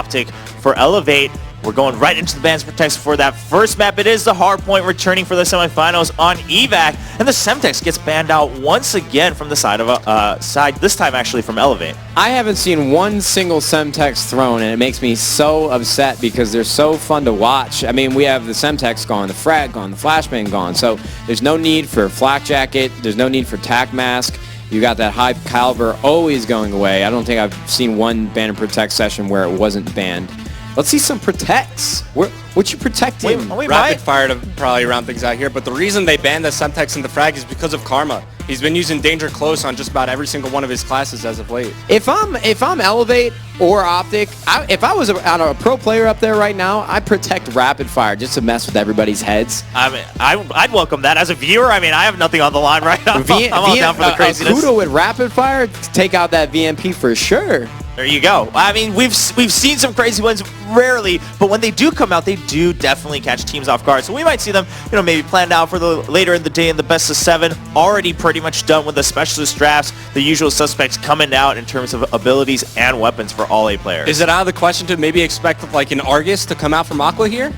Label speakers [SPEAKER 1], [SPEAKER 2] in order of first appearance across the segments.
[SPEAKER 1] Optic for Elevate. We're going right into the Bands Protects for that first map. It is the Hardpoint returning for the semifinals on evac, and the Semtex gets banned out once again from the side of this time actually from Elevate.
[SPEAKER 2] I haven't seen one single Semtex thrown, and it makes me so upset because they're so fun to watch. I mean, we have the Semtex gone, the Frag gone, the Flashbang gone, so there's no need for Flak Jacket, there's no need for Tac Mask. You got that high caliber always going away. I don't think I've seen one Ban and Protect session where it wasn't banned. Let's see some protects. What you protecting?
[SPEAKER 3] Rapid fire to probably round things out here, but the reason they banned the Semtex and the Frag is because of Karma. He's been using Danger Close on just about every single one of his classes as of late.
[SPEAKER 2] If I'm Elevate or Optic, if I was a pro player up there right now, I'd protect Rapid Fire just to mess with everybody's heads.
[SPEAKER 1] I mean, I'd welcome that as a viewer. I mean, I have nothing on the line right now. I'm all down for the craziness.
[SPEAKER 2] Kudo with Rapid Fire, take out that VMP for sure.
[SPEAKER 1] There you go. I mean, we've seen some crazy ones rarely, but when they do come out, they do definitely catch teams off guard. So we might see them, maybe planned out for the later in the day in the best of 7. Already pretty much done with the specialist drafts. The usual suspects coming out in terms of abilities and weapons for all A players.
[SPEAKER 3] Is it out of the question to maybe expect like an Argus to come out from Aqua here?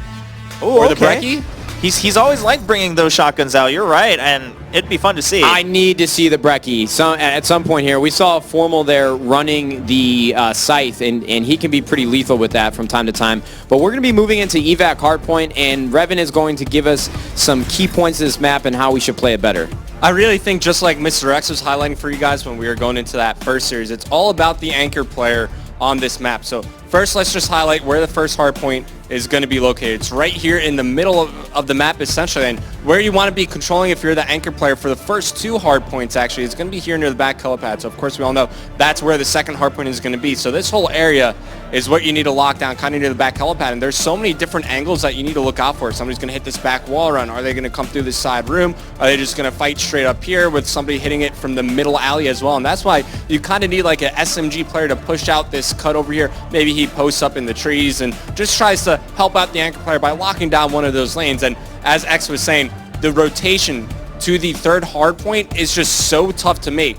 [SPEAKER 1] Ooh,
[SPEAKER 3] or the Brecci?
[SPEAKER 1] He's always liked bringing those shotguns out. You're right, and it'd be fun to see.
[SPEAKER 2] I need to see the Brecci. At some point here, we saw Formal there running the Scythe, and he can be pretty lethal with that from time to time. But we're going to be moving into evac hardpoint, and Revan is going to give us some key points of this map and how we should play it better.
[SPEAKER 3] I really think, just like Mr. X was highlighting for you guys when we were going into that first series, it's all about the anchor player on this map. So first, let's just highlight where the first hardpoint is going to be located. It's right here in the middle of the map, essentially, and where you want to be controlling if you're the anchor player for the first 2 hardpoints, actually, is going to be here near the back helipad. So of course we all know that's where the second hardpoint is going to be. So this whole area is what you need to lock down kind of near the back helipad, and there's so many different angles that you need to look out for. Somebody's going to hit this back wall run. Are they going to come through this side room? Are they just going to fight straight up here with somebody hitting it from the middle alley as well? And that's why you kind of need like an SMG player to push out this cut over here. Maybe he posts up in the trees and just tries to help out the anchor player by locking down one of those lanes. And as X was saying, the rotation to the third hard point is just so tough to make.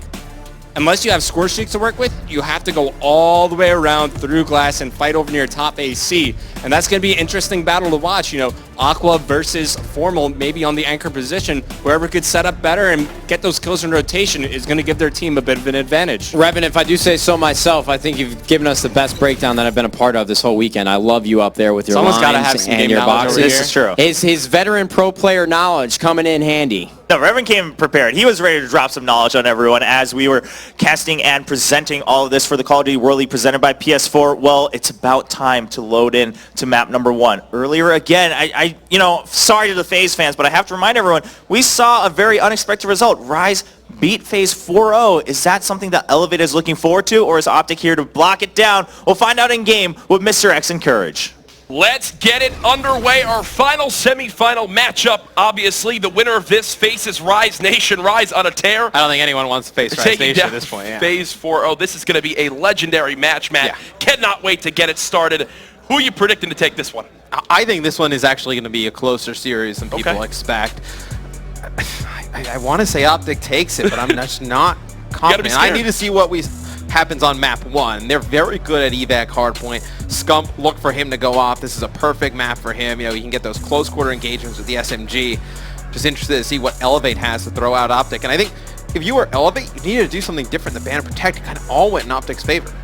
[SPEAKER 3] Unless you have score streaks to work with, you have to go all the way around through glass and fight over near top AC. And that's going to be an interesting battle to watch. Aqua versus Formal, maybe on the anchor position. Whoever could set up better and get those kills in rotation is going to give their team a bit of an advantage.
[SPEAKER 2] Revan, if I do say so myself, I think you've given us the best breakdown that I've been a part of this whole weekend. I love you up there with your lines and your boxes.
[SPEAKER 1] This is true.
[SPEAKER 2] His veteran pro player knowledge coming in handy.
[SPEAKER 1] No, Revan came prepared. He was ready to drop some knowledge on everyone as we were casting and presenting all of this for the Call of Duty World League presented by PS4. Well, it's about time to load in to map number 1. Earlier again, sorry to the FaZe fans, but I have to remind everyone, we saw a very unexpected result. Rise beat FaZe 4-0. Is that something that Elevate is looking forward to, or is Optic here to block it down? We'll find out in game with Mr. X and Courage.
[SPEAKER 4] Let's get it underway. Our final semifinal matchup. Obviously, the winner of this faces Rise Nation. Rise on a tear.
[SPEAKER 5] I don't think anyone wants to face Rise Nation at this point. Yeah.
[SPEAKER 4] FaZe 4-0. This is going to be a legendary match, Matt. Yeah. Cannot wait to get it started. Who are you predicting to take this one?
[SPEAKER 5] I think this one is actually going to be a closer series than people expect. I want to say Optic takes it, but I'm just not confident. I need to see what happens on map 1. They're very good at evac hardpoint. Scump, look for him to go off. This is a perfect map for him. He can get those close quarter engagements with the SMG. Just interested to see what Elevate has to throw out Optic. And I think if you were Elevate, you needed to do something different. The Ban and Protect kind of all went in Optic's favor.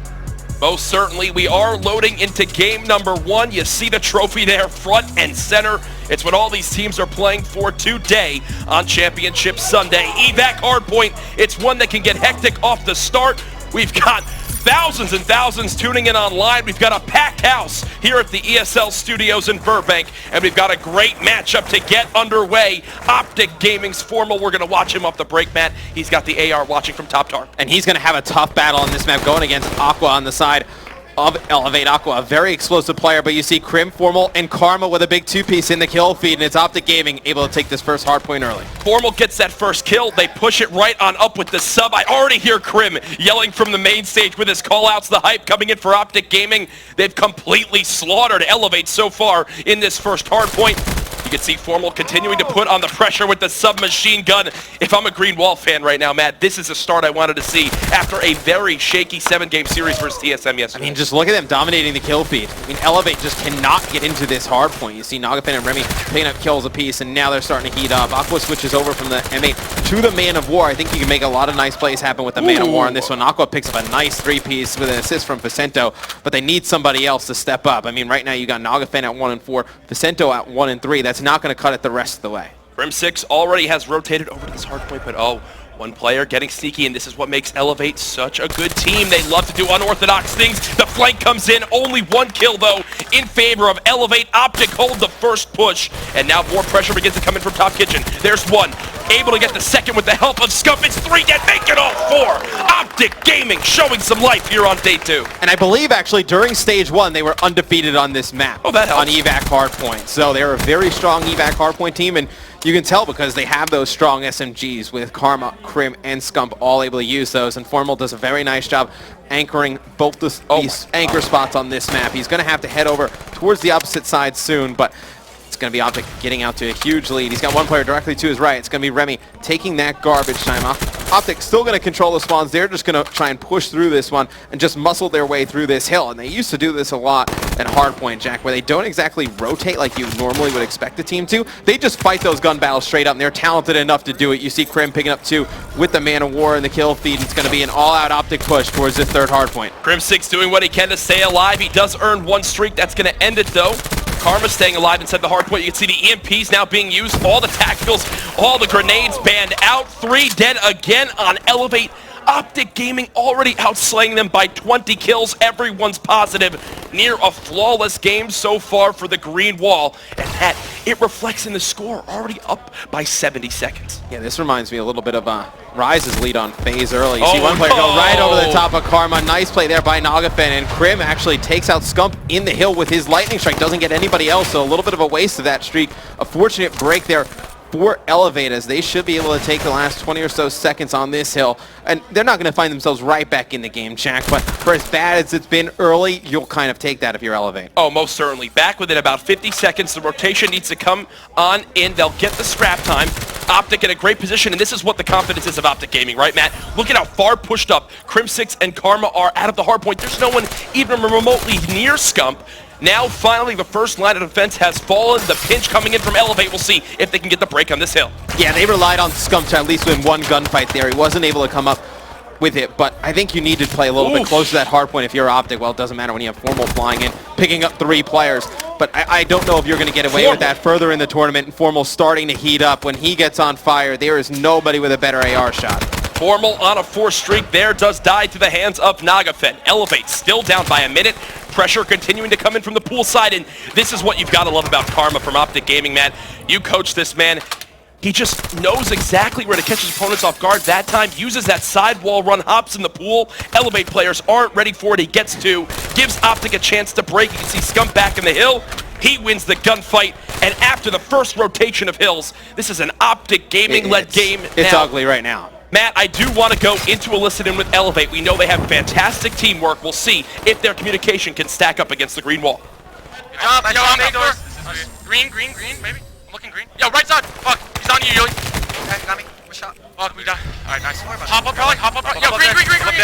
[SPEAKER 4] Most certainly. We are loading into game number 1. You see the trophy there front and center. It's what all these teams are playing for today on Championship Sunday. Evac hardpoint. It's one that can get hectic off the start. We've got thousands and thousands tuning in online. We've got a packed house here at the ESL studios in Burbank, and we've got a great matchup to get underway. Optic Gaming's Formal. We're going to watch him off the break, Matt. He's got the AR watching from Top Tar.
[SPEAKER 5] And he's going to have a tough battle on this map going against Aqua on the side of Elevate. Aqua, a very explosive player, but you see Crim, Formal, and Karma with a big 2-piece in the kill feed, and it's Optic Gaming able to take this first hard point early.
[SPEAKER 4] Formal gets that first kill. They push it right on up with the sub. I already hear Crim yelling from the main stage with his call-outs, the hype coming in for Optic Gaming. They've completely slaughtered Elevate so far in this first hard point. You can see Formal continuing to put on the pressure with the submachine gun. If I'm a Green Wall fan right now, Matt, this is a start I wanted to see after a very shaky 7-game series versus TSM yesterday.
[SPEAKER 5] I mean, just look at them dominating the kill feed. I mean, Elevate just cannot get into this hard point. You see Nagafin and Remy picking up kills apiece, and now they're starting to heat up. Aqua switches over from the M8 to the Man of War. I think you can make a lot of nice plays happen with the Man of War on this one. Aqua picks up a nice 3-piece with an assist from Vicento, but they need somebody else to step up. I mean, right now you got Nagafin at 1 and 4, Vicento at 1 and 3. That's not going to cut it the rest of the way.
[SPEAKER 4] Grim6 already has rotated over to this hard point, but one player getting sneaky, and this is what makes Elevate such a good team. They love to do unorthodox things. The flank comes in, only 1 kill though in favor of Elevate. Optic hold the first push, and now more pressure begins to come in from Top Kitchen. There's 1, able to get the second with the help of Scump. It's 3 dead, make it all 4. Optic Gaming showing some life here on day 2.
[SPEAKER 5] And I believe actually during stage 1 they were undefeated on this map.
[SPEAKER 4] Oh, that helps.
[SPEAKER 5] On evac hardpoint. So they're a very strong evac hardpoint team, and you can tell because they have those strong SMGs with Karma, Crim, and Scump all able to use those. And Formal does a very nice job anchoring both these anchor spots on this map. He's going to have to head over towards the opposite side soon, but it's going to be Optic getting out to a huge lead. He's got 1 player directly to his right. It's going to be Remy taking that garbage time off. Optic still going to control the spawns. They're just going to try and push through this one and just muscle their way through this hill. And they used to do this a lot at Hardpoint, Jack, where they don't exactly rotate like you normally would expect a team to. They just fight those gun battles straight up, and they're talented enough to do it. You see Crim picking up 2 with the Man of War and the kill feed. It's going to be an all-out Optic push towards this 3rd hardpoint.
[SPEAKER 4] Grim6 doing what he can to stay alive. He does earn 1 streak. That's going to end it, though. Karma staying alive inside the hard point. You can see the EMPs now being used. All the tacticals, all the grenades banned out. 3 dead again on Elevate. Optic Gaming already outslaying them by 20 kills. Everyone's positive. Near a flawless game so far for the Green Wall. And that, it reflects in the score, already up by 70 seconds.
[SPEAKER 5] Yeah, this reminds me a little bit of Rise's lead on phase early. You see 1 player go right over the top of Karma. Nice play there by Nagafin, and Crim actually takes out Scump in the hill with his lightning strike. Doesn't get anybody else, so a little bit of a waste of that streak. A fortunate break there for Elevate, as they should be able to take the last 20 or so seconds on this hill. And they're not going to find themselves right back in the game, Jack, but for as bad as it's been early, you'll kind of take that if you're Elevate.
[SPEAKER 4] Oh, most certainly. Back within about 50 seconds, the rotation needs to come on in. They'll get the scrap time. Optic in a great position, and this is what the confidence is of Optic Gaming, right, Matt? Look at how far pushed up Crim6 and Karma are out of the hard point. There's no one even remotely near Scump. Now, finally, the first line of defense has fallen. The pinch coming in from Elevate. We'll see if they can get the break on this hill.
[SPEAKER 5] Yeah, they relied on Scump to at least win 1 gunfight there. He wasn't able to come up with it, but I think you need to play a little bit closer to that hard point if you're Optic. Well, it doesn't matter when you have Formal flying in, picking up 3 players. But I don't know if you're going to get away with that further in the tournament. And Formal starting to heat up. When he gets on fire, there is nobody with a better AR shot.
[SPEAKER 4] Formal on a 4 streak there does die to the hands of Nagafin. Elevate still down by a minute. Pressure continuing to come in from the pool side, and this is what you've got to love about Karma from Optic Gaming, man. You coach this man. He just knows exactly where to catch his opponents off guard that time, uses that sidewall run, hops in the pool. Elevate players aren't ready for it. He gets 2, gives Optic a chance to break. You can see Scump back in the hill. He wins the gunfight, and after the first rotation of hills, this is an Optic Gaming-led game.
[SPEAKER 5] It's ugly right now.
[SPEAKER 4] Matt, I do want to go into a listen-in with Elevate. We know they have fantastic teamwork. We'll see if their communication can stack up against the Green Wall.
[SPEAKER 6] Good job, yo, I'm main door. Green, maybe. I'm looking green. Yo, right side. Fuck, he's on you, Yuli. Okay, got me. One shot. Fuck, we died. Alright, nice. Hop up, probably. Yo, green.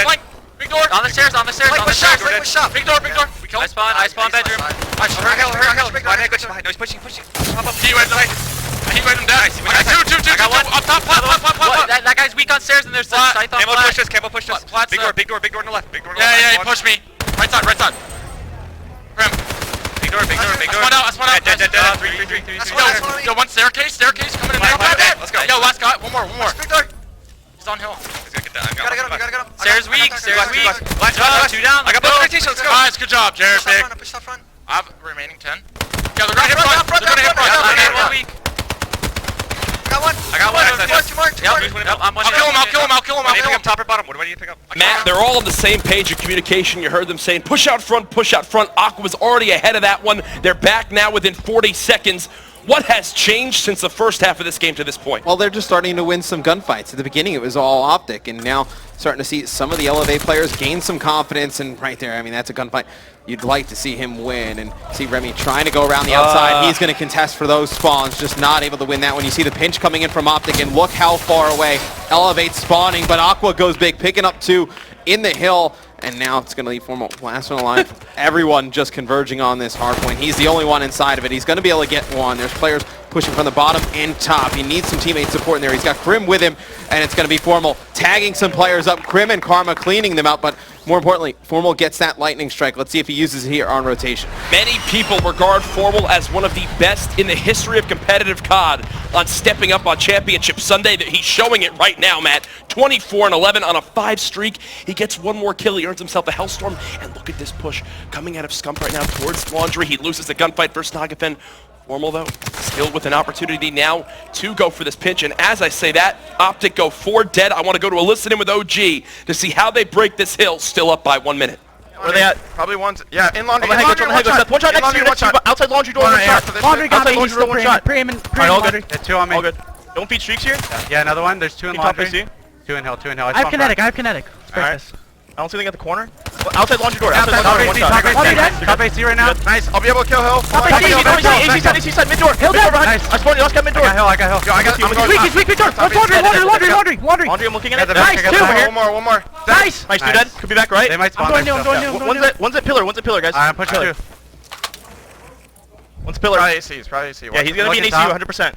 [SPEAKER 6] Flank. Big door. On the stairs. Big shot. Big door. We killed. I spawn bedroom. Hurry, hill. No, he's pushing. Hop up. He went him down. I got 2. I got 1. Up top, plat. That guy's weak on stairs, and there's Scythe on flat. Camo push us. Big door on the left. Yeah, he pushed me. Right side. Grim. Big door. I spawned out. Dead. 3. Yo, 1 staircase coming in there. Let's go. Yo, last guy. One more. Big door. He's on hill. He's gonna get that. We gotta get him. Stairs weak. Last job. 2 down. I got both rotation. Let's go. Nice, good job, Jared. Push top front. I have remaining 10. Yo, they're gonna hit front. They're weak. I got one. I'll kill him. What do you pick up, top or bottom? What do you pick up?
[SPEAKER 4] Matt, they're all on the same page of communication. You heard them saying, push out front. Aqua was already ahead of that one. They're back now within 40 seconds. What has changed since the first half of this game to this point?
[SPEAKER 5] Well, they're just starting to win some gunfights. At the beginning, it was all Optic, and now starting to see some of the Elevate players gain some confidence, and right there, I mean, that's a gunfight you'd like to see him win. And see Remy trying to go around the outside. He's going to contest for those spawns, just not able to win that one. You see the pinch coming in from Optic, and look how far away Elevate spawning, but Aqua goes big, picking up 2 in the hill. And now it's going to leave Formal last one alive. Everyone just converging on this hard point. He's the only one inside of it. He's going to be able to get one. There's players pushing from the bottom and top. He needs some teammate support in there. He's got Krim with him, and it's going to be Formal tagging some players up. Krim and Karma cleaning them out, but more importantly, Formal gets that lightning strike. Let's see if he uses it here on rotation.
[SPEAKER 4] Many people regard Formal as one of the best in the history of competitive COD on stepping up on Championship Sunday. That he's showing it right now, Matt. 24-11 on a 5 streak. He gets one more kill. He earns himself a Hellstorm. And look at this push coming out of Scump right now towards Laundry. He loses the gunfight versus Nagafen. Formal, though, still with an opportunity now to go for this pinch. And as I say that, Optic go 4 dead. I want to go to a listen in with OG to see how they break this hill, still up by 1 minute.
[SPEAKER 6] Where are they at? Probably one's, yeah, in Laundry.
[SPEAKER 1] One shot next to you, outside Laundry door, one shot.
[SPEAKER 7] Laundry got me,
[SPEAKER 1] Outside Laundry door, one shot.
[SPEAKER 7] Prim and
[SPEAKER 1] All
[SPEAKER 7] Laundry.
[SPEAKER 1] good.
[SPEAKER 8] 2 on me.
[SPEAKER 1] All good. Don't feed streaks here.
[SPEAKER 8] Yeah, another one. There's 2 in
[SPEAKER 1] Keep top
[SPEAKER 8] Laundry.
[SPEAKER 1] AC.
[SPEAKER 8] 2 in hill, 2 in hill.
[SPEAKER 7] I have kinetic, I have kinetic.
[SPEAKER 1] Alright. I don't see anything at the corner. Outside Laundry door, outside
[SPEAKER 8] Top
[SPEAKER 1] Laundry door, one
[SPEAKER 8] AC,
[SPEAKER 1] shot.
[SPEAKER 8] top AC right now.
[SPEAKER 6] Nice, I'll be able to kill Hill.
[SPEAKER 1] Top AC side, mid door.
[SPEAKER 7] Hill down.
[SPEAKER 1] I spawned, you lost got mid door.
[SPEAKER 8] I got hill.
[SPEAKER 6] Yo, I got, I'm going
[SPEAKER 7] Weak, weak, door. Laundry.
[SPEAKER 1] Laundry, I'm looking at it.
[SPEAKER 7] Nice, 2.
[SPEAKER 6] One more.
[SPEAKER 7] Nice.
[SPEAKER 1] Nice, 2 dead. Could be back right.
[SPEAKER 8] They might spawn.
[SPEAKER 7] I'm going new.
[SPEAKER 1] One's at pillar, guys.
[SPEAKER 8] I'm pushing 2.
[SPEAKER 1] One's pillar.
[SPEAKER 6] Probably AC.
[SPEAKER 1] Yeah, he's gonna be an AC
[SPEAKER 8] Looking
[SPEAKER 1] 100%.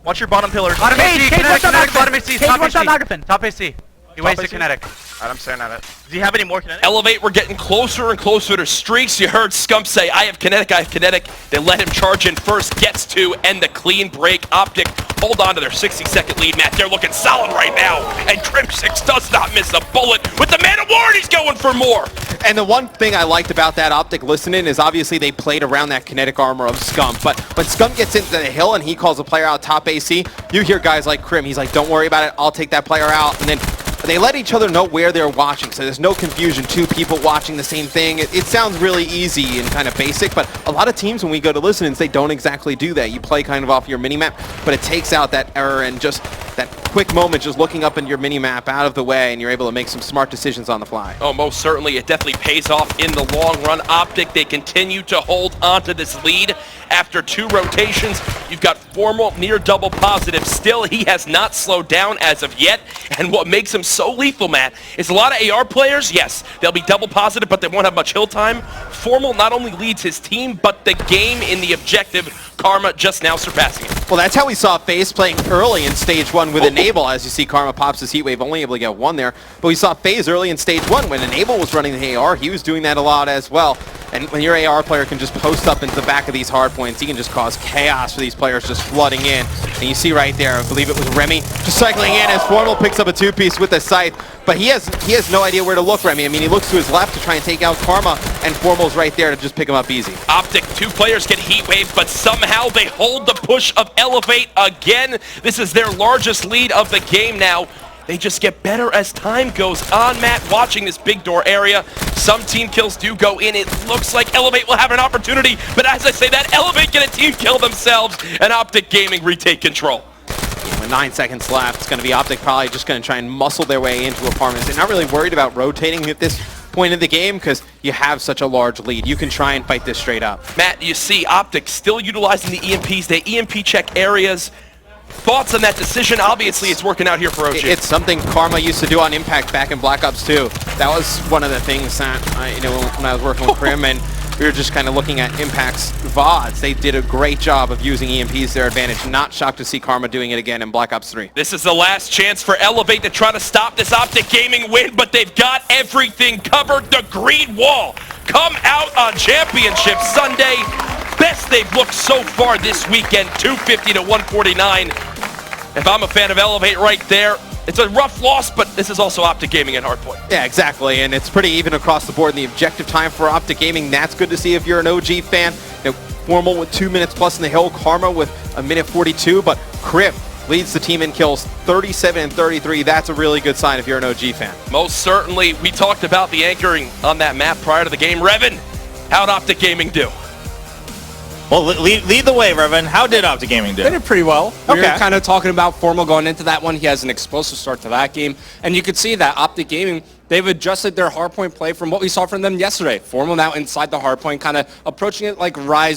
[SPEAKER 1] Watch your bottom pillars.
[SPEAKER 8] Bottom AC, kinetic, bottom AC, top AC.
[SPEAKER 7] Nagafen.
[SPEAKER 8] Top AC. He wasted
[SPEAKER 1] AC?
[SPEAKER 8] kinetic.
[SPEAKER 6] Alright, I'm staring at it.
[SPEAKER 1] Does he have any more kinetic?
[SPEAKER 4] Elevate, we're getting closer and closer to streaks. You heard Scump say, I have kinetic. They let him charge in first, gets 2, and the clean break. Optic hold on to their 60-second lead, Matt. They're looking solid right now. And Crim6 does not miss a bullet. With the Man of War, he's going for more.
[SPEAKER 5] And the one thing I liked about that Optic listening is obviously they played around that kinetic armor of Scump. But when Scump gets into the hill and he calls a player out top AC, you hear guys like Krim. He's like, don't worry about it. I'll take that player out. And then they let each other know where they're watching, so there's no confusion. 2 people watching the same thing. It sounds really easy and kind of basic, but a lot of teams when we go to listenings, they don't exactly do that. You play kind of off your minimap, but it takes out that error and just that quick moment just looking up in your minimap out of the way, and you're able to make some smart decisions on the fly.
[SPEAKER 4] Oh, most certainly. It definitely pays off in the long run. Optic, they continue to hold onto this lead. After 2 rotations, you've got Formal near double positive. Still, he has not slowed down as of yet. And what makes him so lethal, Matt, is a lot of AR players, yes, they'll be double positive, but they won't have much hill time. Formal not only leads his team, but the game in the objective. Karma just now surpassing it.
[SPEAKER 5] Well, that's how we saw FaZe playing early in Stage 1 with Enable. As you see, Karma pops his Heat Wave, only able to get 1 there. But we saw FaZe early in Stage 1 when Enable was running the AR. He was doing that a lot as well. And when your AR player can just post up into the back of these hard points, he can just cause chaos for these players just flooding in. And you see right there, I believe it was Remy just cycling in as Formal picks up a 2-piece with the scythe. But he has no idea where to look, Remy. I mean, he looks to his left to try and take out Karma, and Formal's right there to just pick him up easy.
[SPEAKER 4] Optic, 2 players get Heat Wave, but somehow they hold the push of Elevate again. This is their largest lead of the game now. They just get better as time goes on, Matt, watching this big door area. Some team kills do go in. It looks like Elevate will have an opportunity, but as I say that, Elevate get a team kill themselves, and Optic Gaming retake control.
[SPEAKER 5] With 9 seconds left, it's going to be Optic probably just going to try and muscle their way into apartments. They're not really worried about rotating at this point in the game because you have such a large lead. You can try and fight this straight up.
[SPEAKER 4] Matt, you see Optic still utilizing the EMPs. They EMP check areas. Thoughts on that decision? Obviously, it's working out here for OG.
[SPEAKER 5] It's something Karma used to do on Impact back in Black Ops 2. That was one of the things that, when I was working with Krim and we were just kind of looking at Impact's VODs. They did a great job of using EMPs to their advantage. Not shocked to see Karma doing it again in Black Ops 3.
[SPEAKER 4] This is the last chance for Elevate to try to stop this Optic Gaming win, but they've got everything covered. The green wall come out on Championship Sunday. Best they've looked so far this weekend, 250 to 149. If I'm a fan of Elevate right there, it's a rough loss, but this is also Optic Gaming at Hardpoint.
[SPEAKER 5] Yeah, exactly, and it's pretty even across the board in the objective time for Optic Gaming. That's good to see if you're an OG fan. Formal with 2 minutes plus in the hill, Karma with 1:42, but Krim leads the team in kills 37 and 33. That's a really good sign if you're an OG fan.
[SPEAKER 4] Most certainly. We talked about the anchoring on that map prior to the game. Revan, how'd Optic Gaming do?
[SPEAKER 1] Well, lead the way, Revan. How did Optic Gaming do?
[SPEAKER 3] They did pretty well. We were
[SPEAKER 1] Okay.
[SPEAKER 3] kind of talking about Formal going into that one. He has an explosive start to that game. And you could see that Optic Gaming, they've adjusted their hardpoint play from what we saw from them yesterday. Formal now inside the hardpoint, kind of approaching it like Rise